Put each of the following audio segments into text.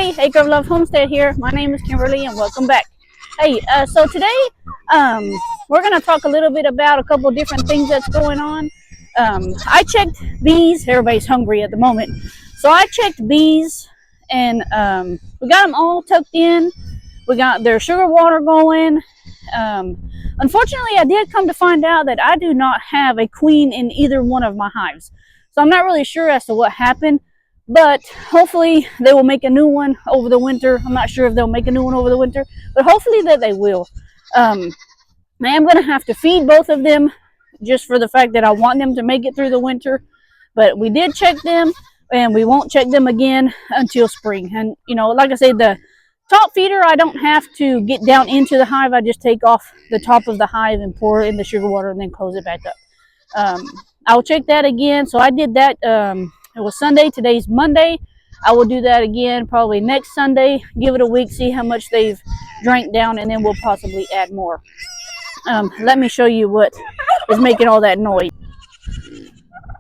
everybody, Acre of Love Homestead here. My name is Kimberly and welcome back. Hey, so today we're going to talk a little bit about a couple different things that's going on. I checked bees. Everybody's hungry at the moment. So I checked bees and we got them all tucked in. We got their sugar water going. Unfortunately, I did come to find out that I do not have a queen in either one of my hives. So I'm not really sure as to what happened. But hopefully they will make a new one over the winter. I'm not sure if they'll make a new one over the winter, but hopefully that they will. I am going to have to feed both of them just for the fact that I want them to make it through the winter. But we did check them, and we won't check them again until spring. And, you know, like I said, the top feeder, I don't have to get down into the hive. I just take off the top of the hive and pour in the sugar water and then close it back up. I'll check that again. So I did that. It was Sunday. Today's Monday. I will do that again probably next Sunday. Give it a week, see how much they've drank down, and then we'll possibly add more. Let me show you what is making all that noise.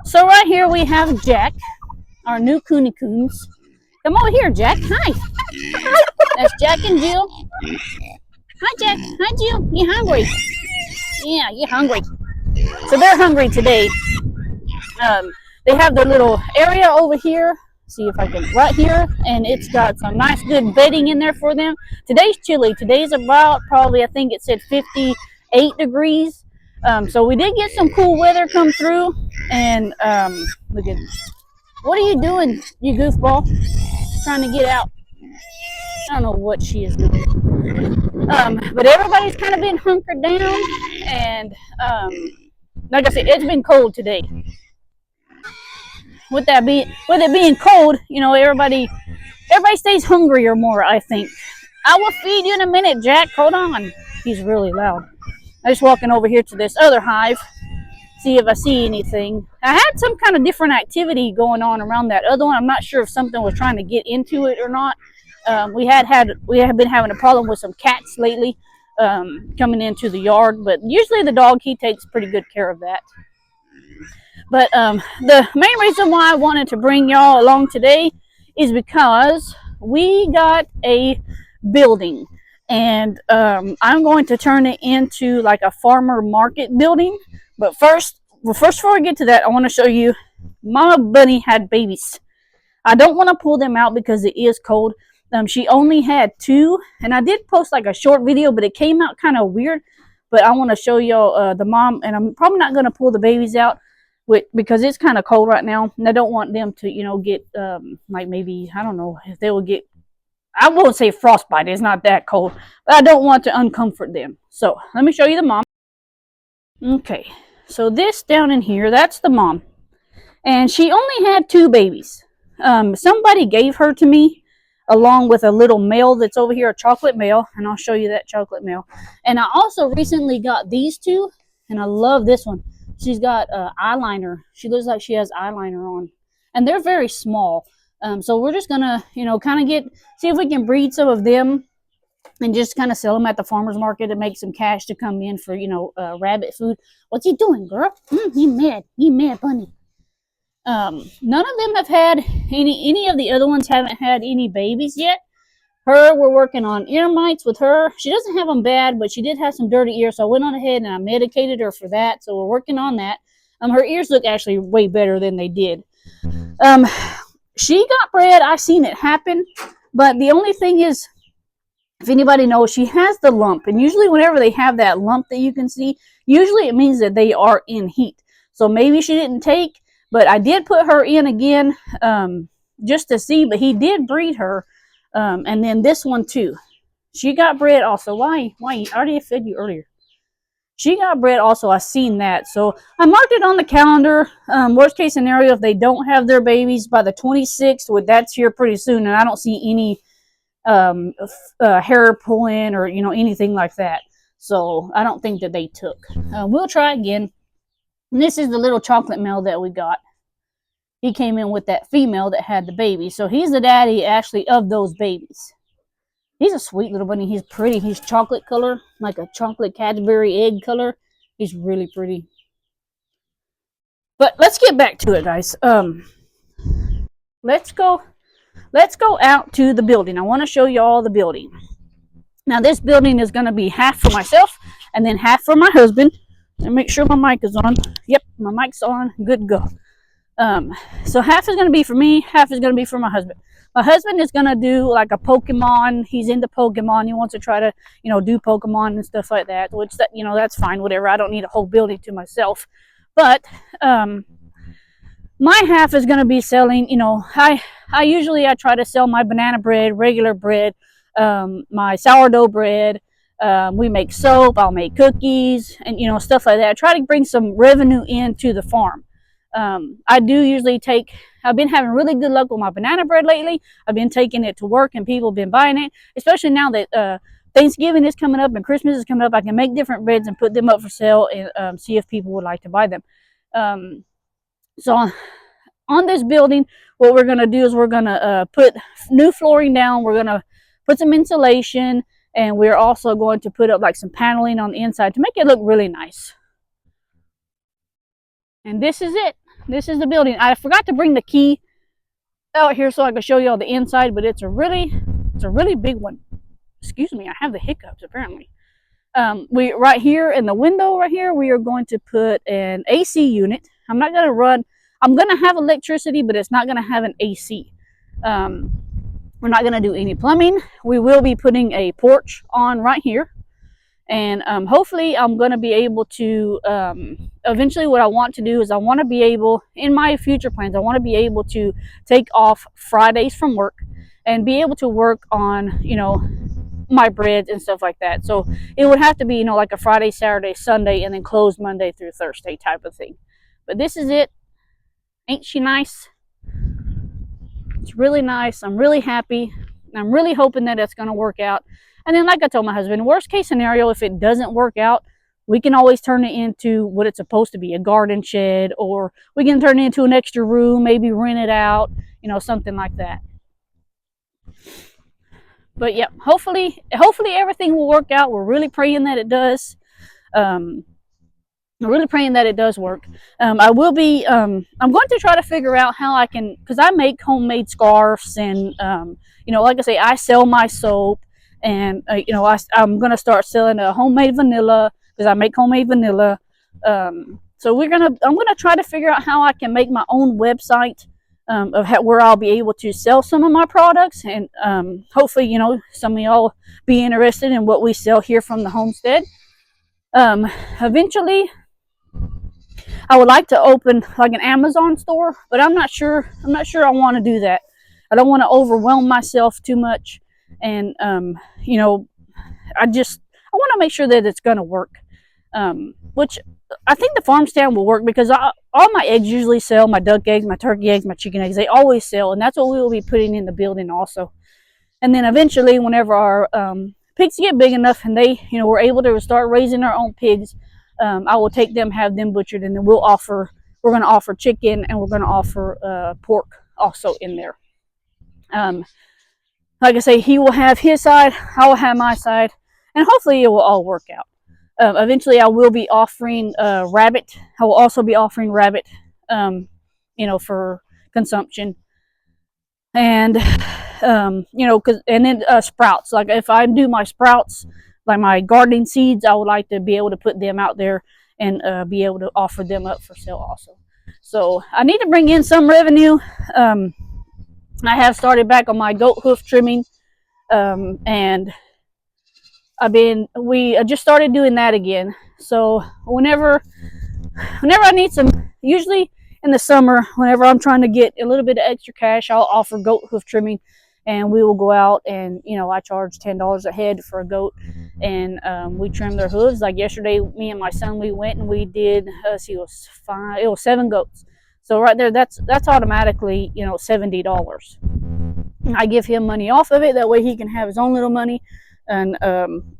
So right here we have Jack, our new Cooney Coons. Come over here, Jack. Hi. That's Jack and Jill. Hi, Jack. Hi, Jill. You hungry? Yeah, you hungry. So they're hungry today. They have their little area over here. See if I can, right here, and it's got some nice good bedding in there for them. Today's chilly. Today's about probably, I think it said 58 degrees. So we did get some cool weather come through. And look at, what are you doing, you goofball? Trying to get out. I don't know what she is doing. But everybody's kind of been hunkered down, and like I said, it's been cold today. With it being cold, you know, everybody stays hungrier more, I think. I will feed you in a minute, Jack. Hold on. He's really loud. I'm just walking over here to this other hive, see if I see anything. I had some kind of different activity going on around that other one. I'm not sure if something was trying to get into it or not. We have been having a problem with some cats lately coming into the yard, but usually the dog, he takes pretty good care of that. But the main reason why I wanted to bring y'all along today is because we got a building, and I'm going to turn it into like a farmer market building. But first before I get to that, I want to show you Mama Bunny had babies. I don't want to pull them out because it is cold. She only had 2, and I did post like a short video, but it came out kind of weird. But I want to show y'all the mom, and I'm probably not going to pull the babies out because it's kind of cold right now, and I don't want them to, you know, get like maybe, I don't know if they will get, I won't say frostbite, it's not that cold, but I don't want to uncomfort them. So let me show you the mom. Okay, so this down in here, that's the mom, and she only had 2 babies. Somebody gave her to me along with a little male that's over here, a chocolate male, and I'll show you that chocolate male. And I also recently got these 2, and I love this one. She's got eyeliner. She looks like she has eyeliner on. And they're very small. So we're just going to, you know, kind of see if we can breed some of them and just kind of sell them at the farmer's market and make some cash to come in for, you know, rabbit food. What's he doing, girl? You mad. You mad, bunny. None of them have had any of the other ones haven't had any babies yet. We're working on ear mites with her. She doesn't have them bad, but she did have some dirty ears, so I went on ahead and I medicated her for that. So we're working on that. Her ears look actually way better than they did. She got bred. I seen it happen, but the only thing is, if anybody knows, she has the lump, and usually whenever they have that lump that you can see, usually it means that they are in heat. So maybe she didn't take, but I did put her in again just to see, but he did breed her. And then this one too. She got bred also. Why? I already fed you earlier. She got bred also. I seen that. So I marked it on the calendar. Worst case scenario, if they don't have their babies by the 26th, that's here pretty soon. And I don't see any hair pulling or, you know, anything like that. So I don't think that they took. We'll try again. And this is the little chocolate male that we got. He came in with that female that had the baby. So he's the daddy, actually, of those babies. He's a sweet little bunny. He's pretty. He's chocolate color, like a chocolate Cadbury egg color. He's really pretty. But let's get back to it, guys. Let's go let's go out to the building. I want to show you all the building. Now this building is going to be half for myself and then half for my husband. And make sure my mic is on. Yep, my mic's on. Good to go. So half is going to be for me, half is going to be for my husband. My husband is going to do like a Pokemon. He's into Pokemon. He wants to try to, do Pokemon and stuff like that, which that, that's fine, whatever. I don't need a whole building to myself. But my half is going to be selling, I usually try to sell my banana bread, regular bread, my sourdough bread. We make soap. I'll make cookies and, stuff like that. I try to bring some revenue into the farm. I do usually I've been having really good luck with my banana bread lately. I've been taking it to work and people have been buying it, especially now that Thanksgiving is coming up and Christmas is coming up. I can make different breads and put them up for sale and see if people would like to buy them. So on this building, what we're going to do is we're going to put new flooring down. We're going to put some insulation, and we're also going to put up like some paneling on the inside to make it look really nice. And this is it. This is the building. I forgot to bring the key out here so I can show you all the inside, but it's a really big one. Excuse me, I have the hiccups apparently. Right here in the window right here, we are going to put an AC unit. I'm going to have electricity, but it's not going to have an AC. We're not going to do any plumbing. We will be putting a porch on right here. And hopefully I'm going to be able to, eventually what I want to do is I want to be able, in my future plans, I want to be able to take off Fridays from work and be able to work on, my breads and stuff like that. So it would have to be, like a Friday, Saturday, Sunday, and then close Monday through Thursday type of thing. But this is it. Ain't she nice? It's really nice. I'm really happy. I'm really hoping that it's going to work out. And then, like I told my husband, worst case scenario, if it doesn't work out, we can always turn it into what it's supposed to be, a garden shed, or we can turn it into an extra room, maybe rent it out, something like that. But yeah, hopefully everything will work out. We're really praying that it does. I'm really praying that it does work. I will be, I'm going to try to figure out how I can, because I make homemade scarves and, like I say, I sell my soap. And, I'm going to start selling a homemade vanilla because I make homemade vanilla. So I'm going to try to figure out how I can make my own website where I'll be able to sell some of my products. And hopefully, some of y'all be interested in what we sell here from the homestead. Eventually, I would like to open like an Amazon store, but I'm not sure I want to do that. I don't want to overwhelm myself too much. And, I want to make sure that it's going to work, which I think the farm stand will work because all my eggs usually sell, my duck eggs, my turkey eggs, my chicken eggs, they always sell. And that's what we will be putting in the building also. And then eventually, whenever our pigs get big enough and they, we're able to start raising our own pigs, I will take them, have them butchered, and then we're going to offer chicken and we're going to offer pork also in there. Like I say, he will have his side, I will have my side, and hopefully it will all work out. Eventually I will be offering rabbit. I will also be offering rabbit, for consumption. And, and then sprouts. Like if I do my sprouts, like my gardening seeds, I would like to be able to put them out there and be able to offer them up for sale also. So I need to bring in some revenue. I have started back on my goat hoof trimming, and I just started doing that again. So whenever I need some, usually in the summer, whenever I'm trying to get a little bit of extra cash, I'll offer goat hoof trimming, and we will go out and, I charge $10 a head for a goat, and we trim their hooves. Like yesterday, me and my son, we went and we did, it was 7 goats. So right there, that's automatically, $70. I give him money off of it. That way he can have his own little money. And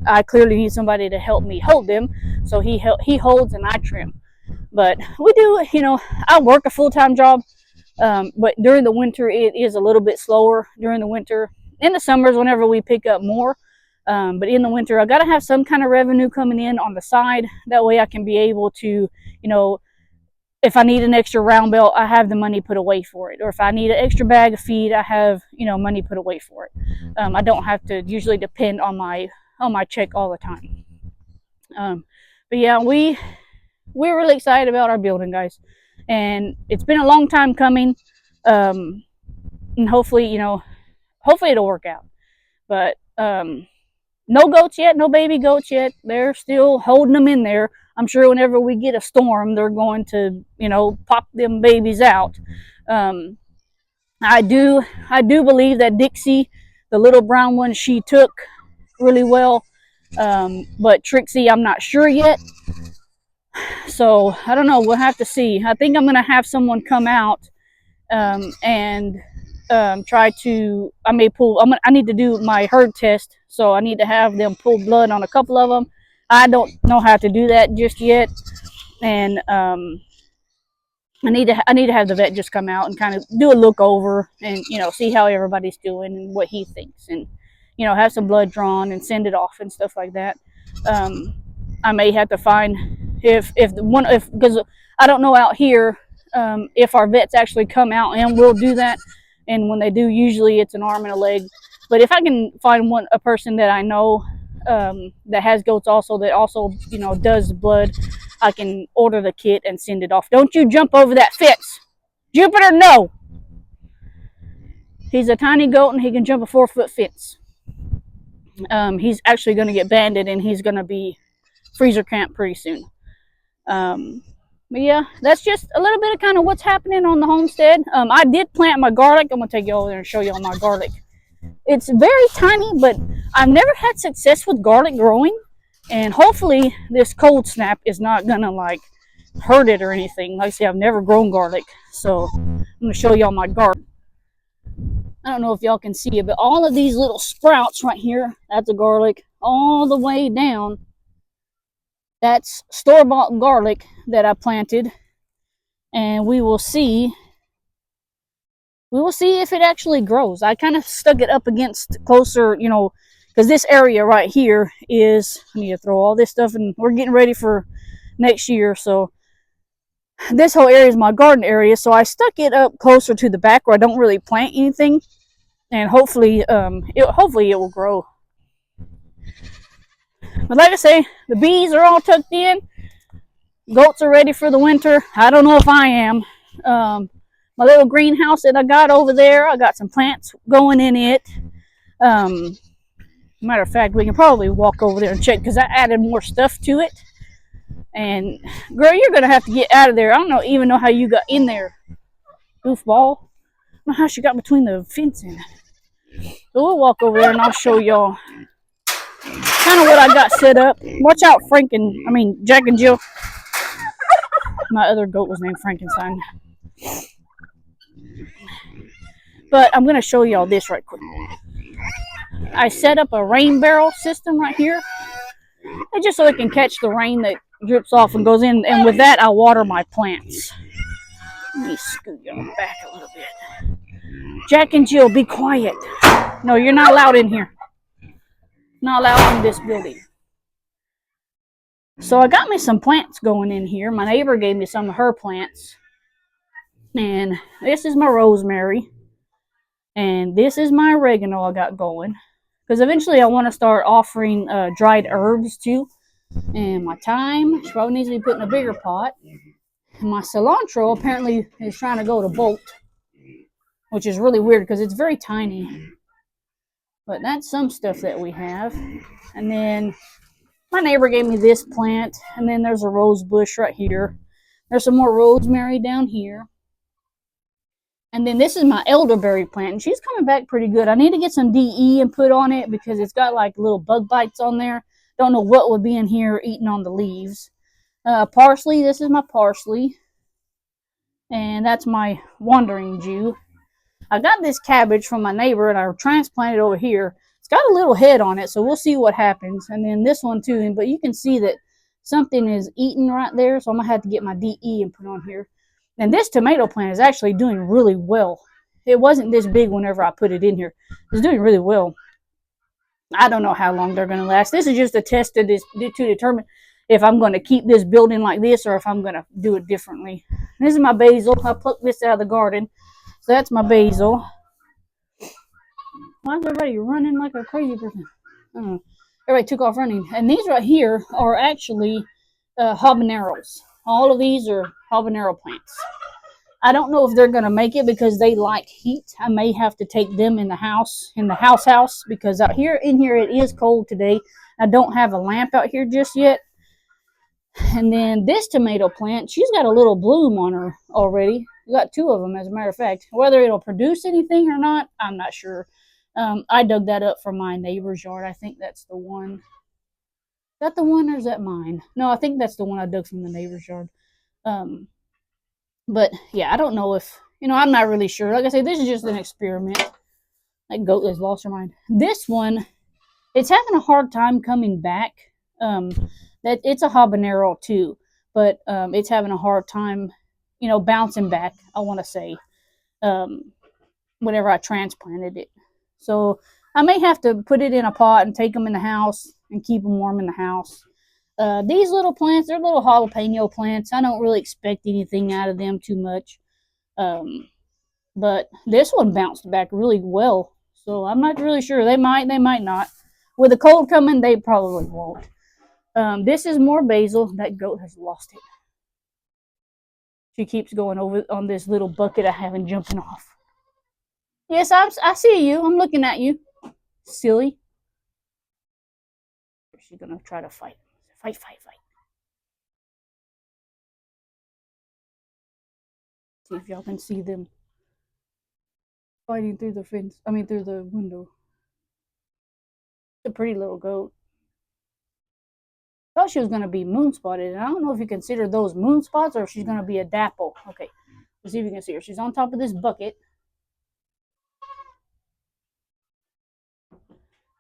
I clearly need somebody to help me hold them. So he holds and I trim. But we do, I work a full-time job. But during the winter, it is a little bit slower during the winter. In the summers, whenever we pick up more. But in the winter, I got to have some kind of revenue coming in on the side. That way I can be able to, if I need an extra round belt, I have the money put away for it. Or if I need an extra bag of feed, I have, money put away for it. I don't have to usually depend on my check all the time. But yeah, we're really excited about our building, guys, and it's been a long time coming. And hopefully it'll work out. But no goats yet, no baby goats yet. They're still holding them in there. I'm sure whenever we get a storm, they're going to, pop them babies out. I do believe that Dixie, the little brown one, she took really well. But Trixie, I'm not sure yet. So I don't know. We'll have to see. I think I'm going to have someone come out and try to. I need to do my herd test, so I need to have them pull blood on a couple of them. I don't know how to do that just yet, and I need to have the vet just come out and kind of do a look over and see how everybody's doing and what he thinks, and have some blood drawn and send it off and stuff like that. I may have to find if because I don't know out here if our vets actually come out and will do that, and when they do, usually it's an arm and a leg. But if I can find a person that I know that has goats also, that also does blood, I can order the kit and send it off. Don't you jump over that fence, Jupiter! No, he's a tiny goat and he can jump a 4-foot fence. He's actually going to get banded and he's going to be freezer camp pretty soon. But yeah, that's just a little bit of kind of what's happening on the homestead. I did plant my garlic. I'm going to take you over there and show you all my garlic. It's very tiny, but I've never had success with garlic growing. And hopefully this cold snap is not going to like hurt it or anything. Like I say, I've never grown garlic. So I'm going to show y'all my garlic. I don't know if y'all can see it, but all of these little sprouts right here, that's a garlic. All the way down, that's store-bought garlic that I planted. And we will see if it actually grows. I kind of stuck it up against closer, because this area right here is, I need to throw all this stuff, and we're getting ready for next year. So this whole area is my garden area. So I stuck it up closer to the back where I don't really plant anything. And hopefully it will grow. But like I say, the bees are all tucked in. Goats are ready for the winter. I don't know if I am. My little greenhouse that I got over there, I got some plants going in it. Matter of fact, we can probably walk over there and check because I added more stuff to it. And girl, you're gonna have to get out of there. I don't even know how you got in there, goofball. I don't know how she got between the fencing. So we'll walk over there and I'll show y'all kind of what I got set up. Watch out, Jack and Jill. My other goat was named Frankenstein. But I'm going to show y'all this right quick. I set up a rain barrel system right here. And just so it can catch the rain that drips off and goes in. And with that, I water my plants. Let me scoot y'all back a little bit. Jack and Jill, be quiet. No, you're not allowed in here. Not allowed in this building. So I got me some plants going in here. My neighbor gave me some of her plants. And this is my rosemary. And this is my oregano I got going. Because eventually I want to start offering dried herbs too. And my thyme, which probably needs to be put in a bigger pot. And my cilantro apparently is trying to go to bolt. Which is really weird because it's very tiny. But that's some stuff that we have. And then my neighbor gave me this plant. And then there's a rose bush right here. There's some more rosemary down here. And then this is my elderberry plant. And she's coming back pretty good. I need to get some DE and put on it because it's got like little bug bites on there. Don't know what would be in here eating on the leaves. Parsley. This is my parsley. And that's my wandering Jew. I got this cabbage from my neighbor and I transplanted over here. It's got a little head on it, so we'll see what happens. And then this one too, but you can see that something is eating right there, so I'm going to have to get my DE and put on here. And this tomato plant is actually doing really well. It wasn't this big whenever I put it in here. It's doing really well. I don't know how long they're going to last. This is just a test to determine if I'm going to keep this building like this or if I'm going to do it differently. This is my basil. I plucked this out of the garden. So that's my basil. Why is everybody running like a crazy person? I don't know. Everybody took off running. And these right here are actually habaneros. All of these are habanero plants. I don't know if they're going to make it because they like heat. I may have to take them in the house, because out here, in here, it is cold today. I don't have a lamp out here just yet. And then this tomato plant, she's got a little bloom on her already. We got 2 of them, as a matter of fact. Whether it'll produce anything or not, I'm not sure. I dug that up from my neighbor's yard. I think that's the one. Is that the one or is that mine? No, I think that's the one I dug from the neighbor's yard. But yeah, I don't know if, I'm not really sure. Like I say, this is just an experiment. That goat has lost her mind. This one, it's having a hard time coming back. That it's a habanero too, but it's having a hard time, bouncing back, I want to say, whenever I transplanted it. So I may have to put it in a pot and take them in the house and keep them warm in the house. These little plants, they're little jalapeno plants. I don't really expect anything out of them too much. But this one bounced back really well. So I'm not really sure. They might not. With the cold coming, they probably won't. This is more basil. That goat has lost it. She keeps going over on this little bucket I have and jumping off. Yes, I see you. I'm looking at you. Silly. She's going to try to fight. Fight. See if y'all can see them fighting through the fence. Through the window. It's a pretty little goat. I thought she was going to be moon spotted, and I don't know if you consider those moon spots or if she's going to be a dapple. Okay, let's see if you can see her. She's on top of this bucket.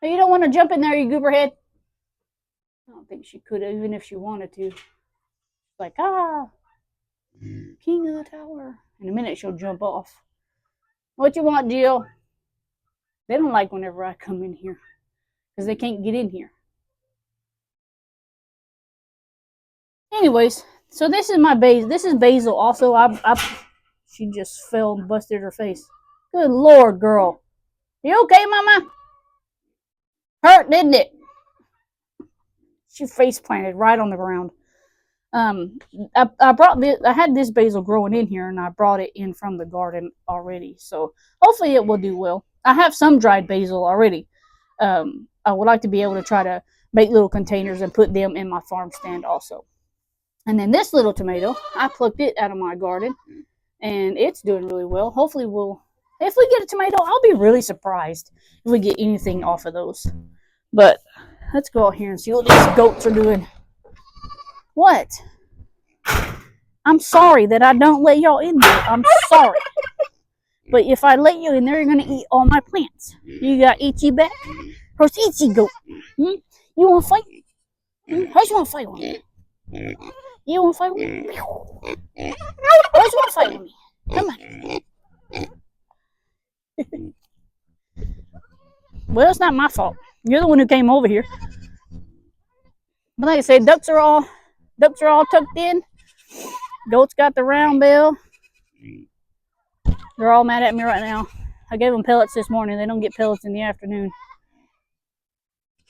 Hey, you don't want to jump in there, you gooberhead. I don't think she could, even if she wanted to. Like, king of the tower. In a minute, she'll jump off. What you want, Jill? They don't like whenever I come in here because they can't get in here. Anyways, so this is my basil. This is basil also. She just fell and busted her face. Good Lord, girl. You okay, Mama? Hurt, didn't it? She face planted right on the ground. I brought this. I had this basil growing in here, and I brought it in from the garden already. So hopefully it will do well. I have some dried basil already. I would like to be able to try to make little containers and put them in my farm stand also. And then this little tomato, I plucked it out of my garden, and it's doing really well. Hopefully if we get a tomato, I'll be really surprised if we get anything off of those. But let's go out here and see what these goats are doing. What? I'm sorry that I don't let y'all in there. I'm sorry. But if I let you in there, you're going to eat all my plants. You got itchy back? Where's itchy goat? You want to fight? How you want to fight with me? You want to fight with me? How you want to fight with me? Come on. Well, it's not my fault. You're the one who came over here. But like I said, ducks are all tucked in. Goats got the round bell. They're all mad at me right now. I gave them pellets this morning. They don't get pellets in the afternoon.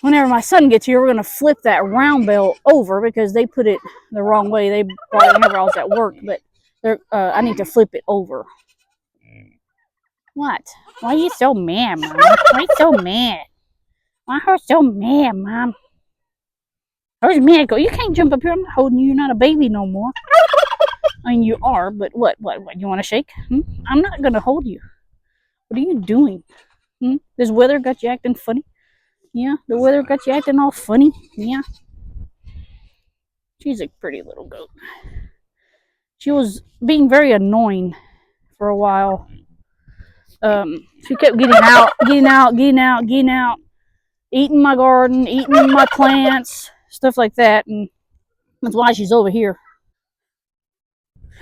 Whenever my son gets here, we're going to flip that round bell over because they put it the wrong way. They brought it whenever I was at work, but I need to flip it over. What? Why are you so mad, Mom? Why are you so mad? Why are you so mad, Mom? Where's me? Go. You can't jump up here. I'm not holding you. You're not a baby no more. I mean, you are, but what? You want to shake? I'm not going to hold you. What are you doing? This weather got you acting funny? Yeah, the weather got you acting all funny? Yeah. She's a pretty little goat. She was being very annoying for a while. She kept getting out, eating my garden, eating my plants, stuff like that, and that's why she's over here.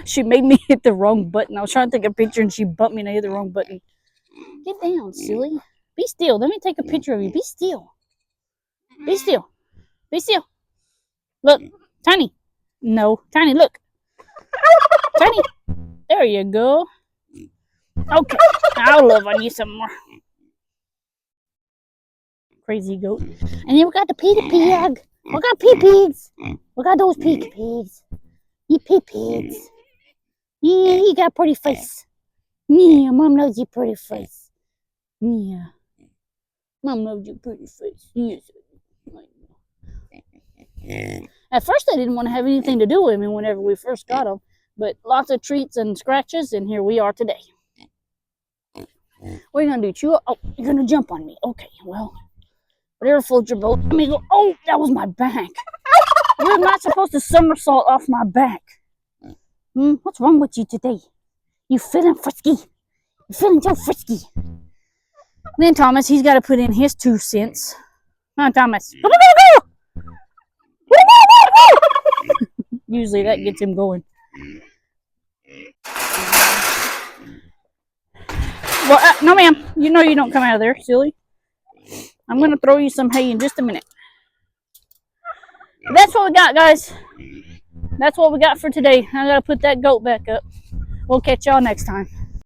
She made me hit the wrong button. I was trying to take a picture and she bumped me and I hit the wrong button. Get down, silly. Be still. Let me take a picture of you. Be still. Be still. Be still. Look. Tiny. No. Tiny, look. Tiny. There you go. Okay. I'll love on you some more. Crazy goat. And then we got the pig. We got pigs. We got those pigs. You pigs. Yeah, he got a pretty face. Yeah, Mom loves your pretty face. Yeah. Mom loves your pretty face. Yes. At first, I didn't want to have anything to do with him whenever we first got him, but lots of treats and scratches, and here we are today. What are you going to do, chew up? Oh, you're going to jump on me. Okay, well, whatever floats your boat. Let me go. Oh, that was my back. You're not supposed to somersault off my back. What's wrong with you today? You feeling frisky? You feeling so frisky? Then Thomas, he's got to put in his 2 cents. Huh, Thomas? Go! Usually that gets him going. Well, no, ma'am. You know you don't come out of there, silly. I'm going to throw you some hay in just a minute. That's what we got, guys. That's what we got for today. I got to put that goat back up. We'll catch y'all next time.